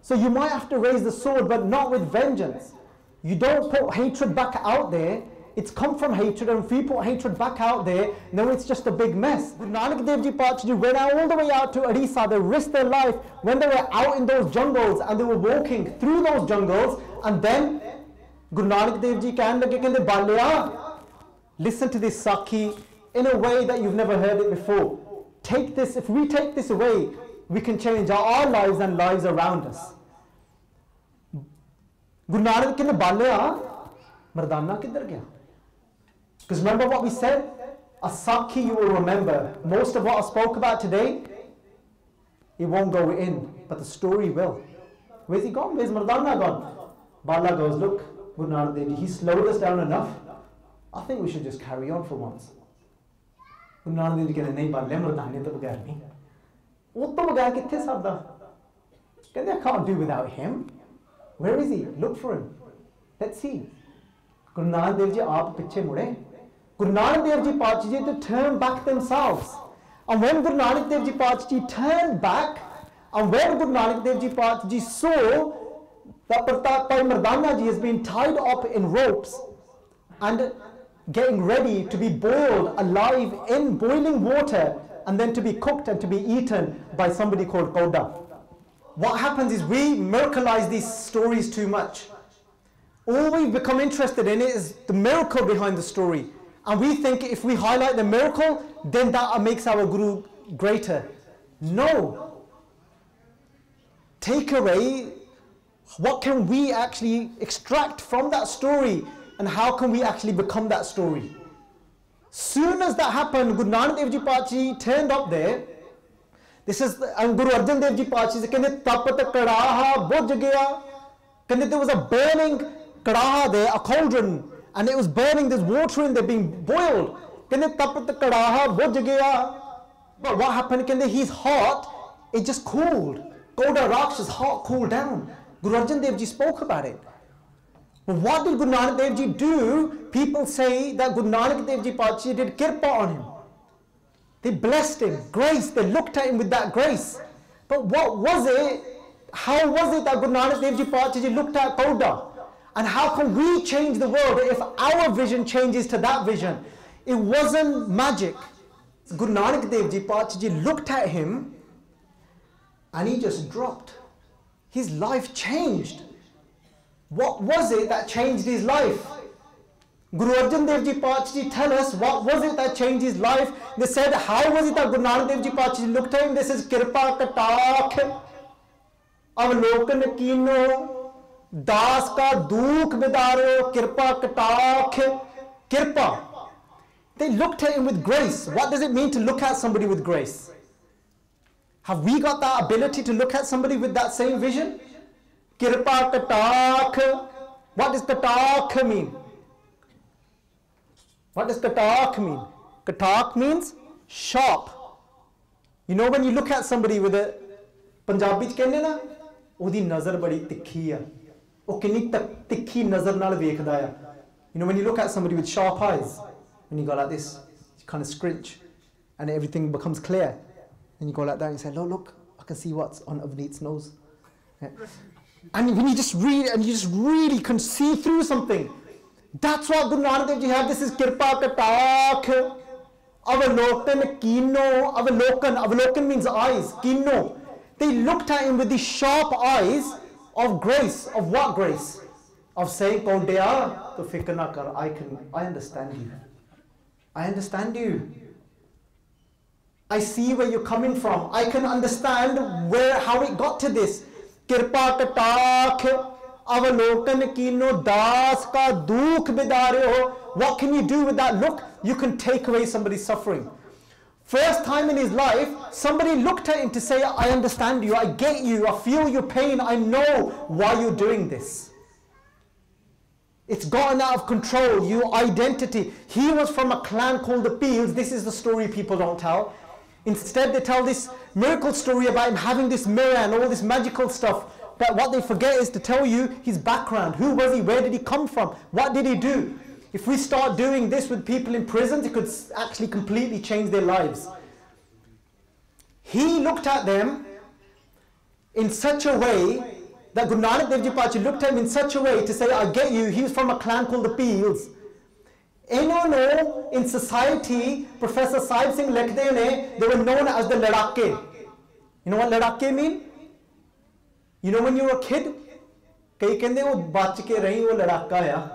Speaker 2: So you might have to raise the sword, but not with vengeance. You don't put hatred back out there. It's come from hatred, and if you put hatred back out there, then it's just a big mess. Guru Nanak Dev Ji Pachi went all the way out to Orissa. They risked their life when they were out in those jungles, and they were walking through those jungles, and then Guru Nanak Dev Ji kehne Balya, listen to this Sakhi in a way that you've never heard it before. Take this, if we take this away, we can change our lives and lives around us. Guru Nanak kehne Balya, Mardana kidhar gaya? Because remember what we said? A Sakhi you will remember. Most of what I spoke about today, it won't go in, but the story will. Where's he gone? Where's Mardana gone? Bala goes, look, Guru Nanak Dev Ji, he slowed us down enough. I think we should just carry on for once. Guru Nanak Dev Ji kehne, nahi Bala, Mardane to bagair nahi. Wo to bagair kithe sarda? Kehne, I can't do without him. Where is he? Look for him. Let's see. Guru Nanak Dev Ji aap piche mude. Guru Nanak Dev Ji Pachi Ji to turn back themselves. And when Guru Nanak Dev Ji Pachi Ji turned back, and when Guru Nanak Dev Ji Pachi Ji saw that Pratap Bhai Mardana Ji has been tied up in ropes and getting ready to be boiled alive in boiling water and then to be cooked and to be eaten by somebody called Koda. What happens is we miracleize these stories too much. All we've become interested in is the miracle behind the story. And we think if we highlight the miracle, then that makes our Guru greater. No. Take away, what can we actually extract from that story, and how can we actually become that story? Soon as that happened, Guru Nanak Dev Ji Pachi turned up there. This is Guru Arjan Dev Ji Pachi said, tapat kadaha bujh gaya. There was a burning kadaha there, a cauldron, and it was burning, there's water in there being boiled. Tapat kadaha bujh gaya. But what happened? His heart, it just cooled. Koda Raksha's heart cooled down. Guru Arjan Dev Ji spoke about it. But what did Guru Nanak Dev Ji do? People say that Guru Nanak Dev Ji Pachi did kirpa on him. They blessed him, grace, they looked at him with that grace. But what was it? How was it that Guru Nanak Dev Ji Pachi Ji looked at Koda? And how can we change the world if our vision changes to that vision? It wasn't magic. Guru Nanak Dev Ji Pachi Ji looked at him and he just dropped. His life changed. What was it that changed his life? Guru Arjan Dev Ji Pachi Ji tell us what was it that changed his life. They said, how was it that Guru Nanak Dev Ji Pachi Ji looked at him? This is Kirpa Katakh, Avlokan Kino, Das Ka Dukh Bidaro, Kirpa Katakh, Kirpa. They looked at him with grace. What does it mean to look at somebody with grace? Have we got that ability to look at somebody with that same vision? Kirpa Katakh. What does Katakh mean? What does Katakh mean? Katakh means sharp. You know when you look at somebody with a Punjabi ch kehne na, odi nazar badi tikhi hai. Oh kinni tikhi nazar naal vekhda hai. You know when you look at somebody with sharp eyes, when you go like this, you kind of scrunch and everything becomes clear. And you go like that and you say, look, I can see what's on Avneet's nose. Yeah. And when you just read and you just really can see through something, that's what Guru Nanak Dev Ji had. This is Kirpa Katakh, Avalokan Kino, Avalokan means eyes, Kino. They looked at him with these sharp eyes of grace. Of what grace? Of saying, Kaundiya, to fikr na kar, I understand you. I understand you. I see where you're coming from. I can understand how it got to this. Kirpa katakh avalokan kino das ka dukh bidare ho. What can you do with that look? You can take away somebody's suffering. First time in his life, somebody looked at him to say, I understand you, I get you, I feel your pain, I know why you're doing this. It's gotten out of control, your identity. He was from a clan called the Peels. This is the story people don't tell. Instead, they tell this miracle story about him having this mirror and all this magical stuff. But what they forget is to tell you his background. Who was he? Where did he come from? What did he do? If we start doing this with people in prisons, it could actually completely change their lives. He looked at them in such a way that Guru Nanak Dev Ji Pacha looked at him in such a way to say, I get you, he was from a clan called the Peels. In society, Professor Sahib Singh likhde ne, they were known as the Ladake. You know what Ladake mean? You know when you were a kid? Kai kende wo bach ke rahi wo ladaka ya.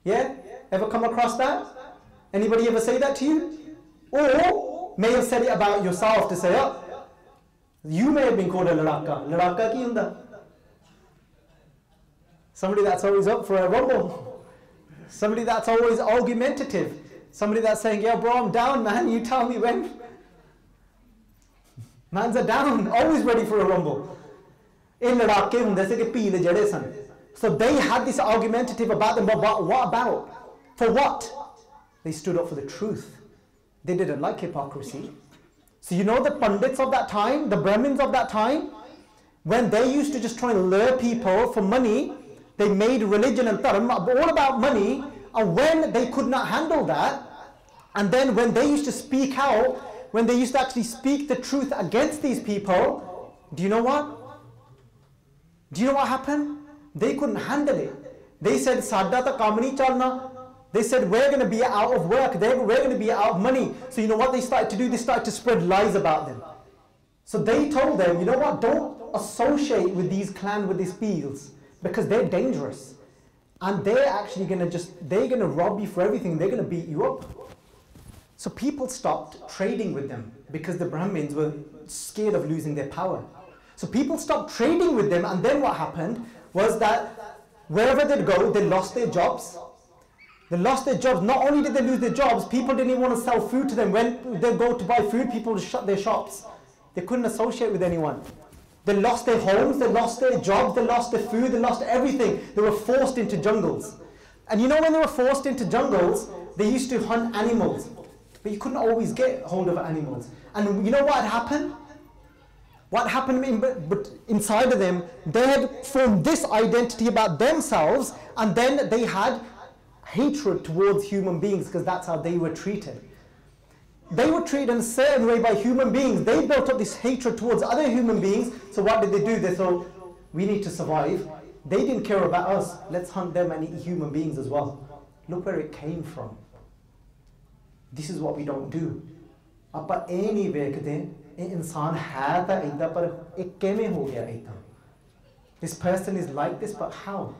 Speaker 2: Yeah? Ever come across that? Anybody ever say that to you? Or may have said it about yourself to say, oh, you may have been called a ladaka. Ladaka ki hunda? Somebody that's always up for a rumble. Somebody that's always argumentative. Somebody that's saying, yeah, bro, I'm down, man. You tell me when. Man's a down, always ready for a rumble. So they had this argumentative about them, but what about? For what? They stood up for the truth. They didn't like hypocrisy. So you know the Pandits of that time, the Brahmins of that time, when they used to just try and lure people for money, they made religion and dharam all about money, and when they could not handle that, and then when they used to speak out, when they used to actually speak the truth against these people, do you know what? Do you know what happened? They couldn't handle it. They said, Sadda ta kam nahi chalna. They said, we're going to be out of work. We're going to be out of money. So you know what they started to do? They started to spread lies about them. So they told them, you know what? Don't associate with these clans, with these Peels, because they're dangerous. And they're actually going to they're going to rob you for everything. They're going to beat you up. So people stopped trading with them because the Brahmins were scared of losing their power. So people stopped trading with them, and then what happened was that wherever they'd go, they lost their jobs. They lost their jobs. Not only did they lose their jobs, people didn't even want to sell food to them. When they go to buy food, people would shut their shops. They couldn't associate with anyone. They lost their homes, they lost their jobs, they lost their food, they lost everything. They were forced into jungles. And you know when they were forced into jungles, they used to hunt animals. But you couldn't always get hold of animals. And you know what had happened? What happened inside of them, they had formed this identity about themselves, and then they had hatred towards human beings because that's how they were treated. They were treated in a certain way by human beings. They built up this hatred towards other human beings. So what did they do? They thought, we need to survive. They didn't care about us. Let's hunt them and eat human beings as well. Look where it came from. This is what we don't do. Apa any vekhde insan hai ta idda par ek keme ho gaya idda. This person is like this, but how?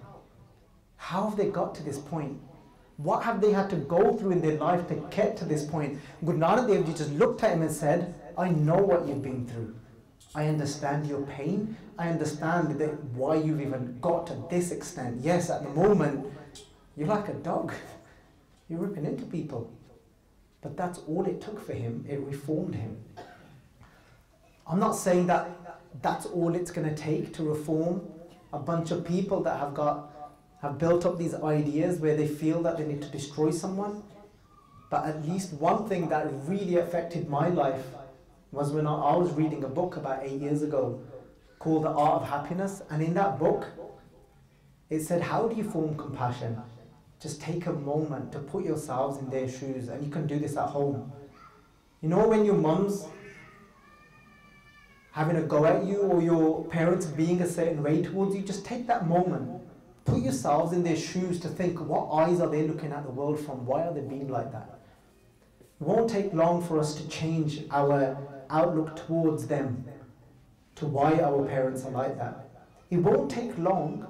Speaker 2: How have they got to this point? What have they had to go through in their life to get to this point? Guru Nanak Dev Ji just looked at him and said, I know what you've been through. I understand your pain. I understand why you've even got to this extent. Yes, at the moment, you're like a dog. You're ripping into people. But that's all it took for him. It reformed him. I'm not saying that that's all it's going to take to reform a bunch of people that have built up these ideas where they feel that they need to destroy someone. But at least one thing that really affected my life was when I was reading a book about 8 years ago called The Art of Happiness. And in that book, it said, how do you form compassion? Just take a moment to put yourselves in their shoes, and you can do this at home. You know when your mum's having a go at you or your parents being a certain way towards you, just take that moment. Put yourselves in their shoes to think, what eyes are they looking at the world from? Why are they being like that? It won't take long for us to change our outlook towards them, to why our parents are like that. It won't take long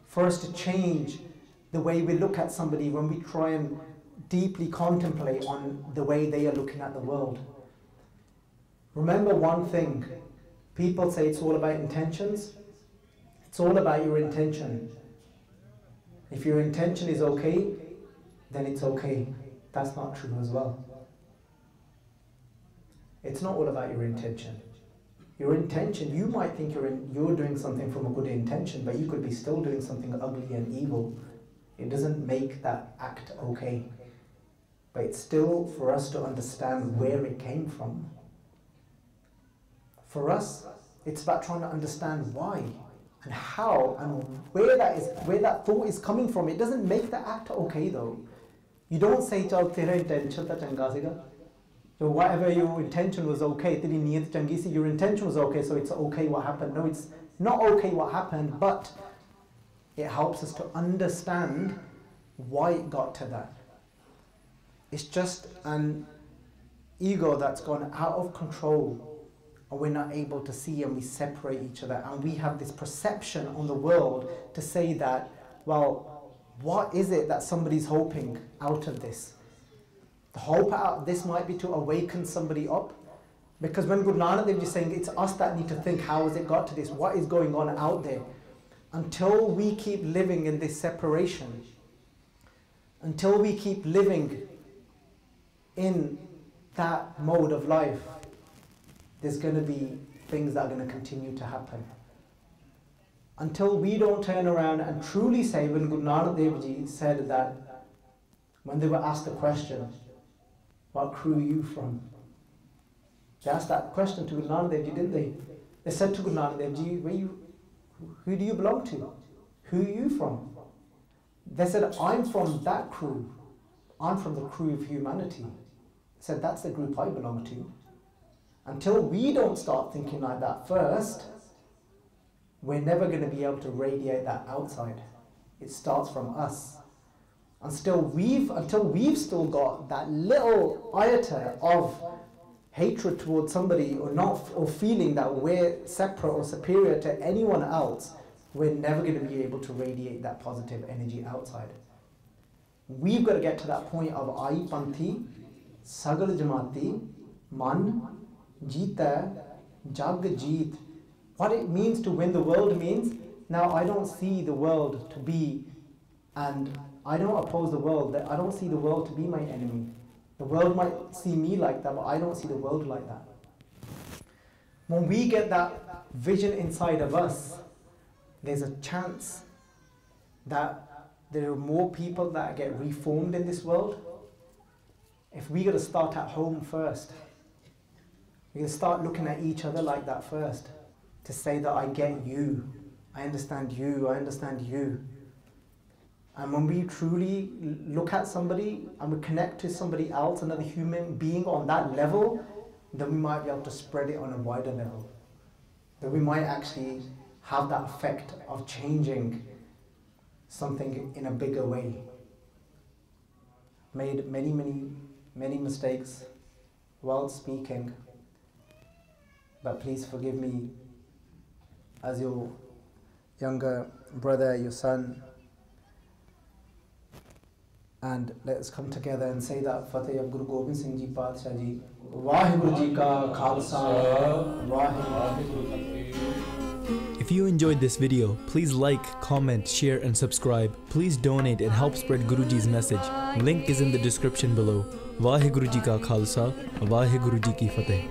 Speaker 2: for us to change the way we look at somebody when we try and deeply contemplate on the way they are looking at the world. Remember one thing. People say it's all about intentions. It's all about your intention. If your intention is okay, then it's okay. That's not true as well. It's not all about your intention. Your intention, you might think you're doing something from a good intention, but you could be still doing something ugly and evil. It doesn't make that act okay. But it's still for us to understand where it came from. For us, it's about trying to understand why and how and where that thought is coming from. It doesn't make the act okay though. You don't say chal tera intention ta changa siga. So whatever your intention was okay, teri niyat changi si, your intention was okay, so it's okay what happened. No, it's not okay what happened, but it helps us to understand why it got to that. It's just an ego that's gone out of control, and we're not able to see, and we separate each other, and we have this perception on the world to say that, well, what is it that somebody's hoping out of this? The hope out of this might be to awaken somebody up, because when Guru Nanak Dev Ji is saying it's us that need to think, how has it got to this? What is going on out there? Until we keep living in this separation, until we keep living in that mode of life, there's going to be things that are going to continue to happen. Until we don't turn around and truly say, when Guru Nanak Dev Ji said that, when they were asked the question, what crew are you from? They asked that question to Guru Nanak Dev Ji, didn't they? They said to Guru Nanak Dev Ji, who do you belong to? Who are you from? They said, I'm from that crew. I'm from the crew of humanity. They said, that's the group I belong to. Until we don't start thinking like that first, we're never going to be able to radiate that outside. It starts from us. Until we've still got that little iota of hatred towards somebody, or feeling that we're separate or superior to anyone else, we're never going to be able to radiate that positive energy outside. We've got to get to that point of Ai Panthi, Sagal Jamati, Man, Jita, Jag Jeet. What it means to win the world means, now I don't see the world to be, and I don't oppose the world, I don't see the world to be my enemy. The world might see me like that, but I don't see the world like that. When we get that vision inside of us, there's a chance that there are more people that get reformed in this world. If we got to start at home first, we got to start looking at each other like that first, to say that I get you, I understand you, I understand you. And when we truly look at somebody and we connect to somebody else, another human being on that level, then we might be able to spread it on a wider level. Then we might actually have that effect of changing something in a bigger way. Made many mistakes while speaking, but please forgive me as your younger brother, your son. And let us come together and say that Fateh of Guru Gobind Singh Ji Padshah Ji, Vaheguru Ji Ka Khalsa, Vaheguru.
Speaker 3: If you enjoyed this video, please like, comment, share and subscribe. Please donate and help spread Guruji's message. Link is in the description below. Vaheguru Ji Ka Khalsa, Vaheguru Ji Ki Fateh.